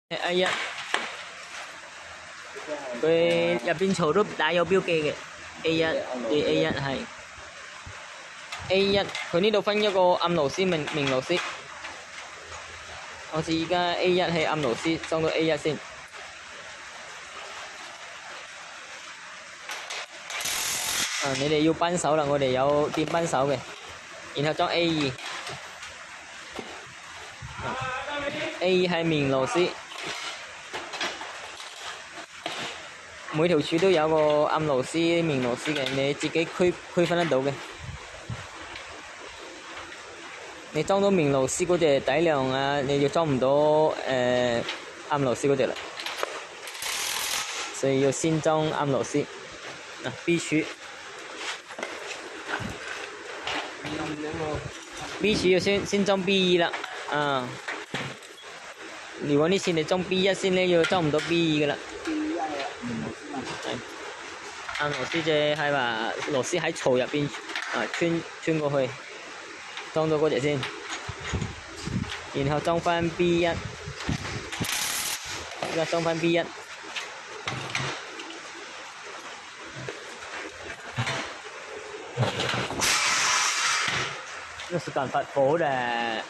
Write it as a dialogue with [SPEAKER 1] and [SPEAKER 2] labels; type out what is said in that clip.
[SPEAKER 1] A 一，佢入邊槽都打有標記嘅 A 一對 A 一係 A 一，佢呢度分一個暗螺絲、明螺絲。好似而家 A 一係暗螺絲，裝到 A 一先。你哋要扳手啦，我哋有電扳手嘅，然後裝 A 二。A 係明螺絲，每條柱都有個暗螺絲、明螺絲嘅，你自己區分得到嘅。你裝到明螺絲嗰隻底量啊，你就裝唔到暗螺絲嗰隻啦，所以要先裝暗螺絲。B 柱，B 柱要先裝 B 二啦，如果呢次你裝 B 一先咧，要裝唔到 B 二噶啦。暗螺絲隻係話螺絲喺槽入邊穿過去，裝到嗰隻先，然後裝翻 B 一，而家裝翻 B 一。這是干發火的。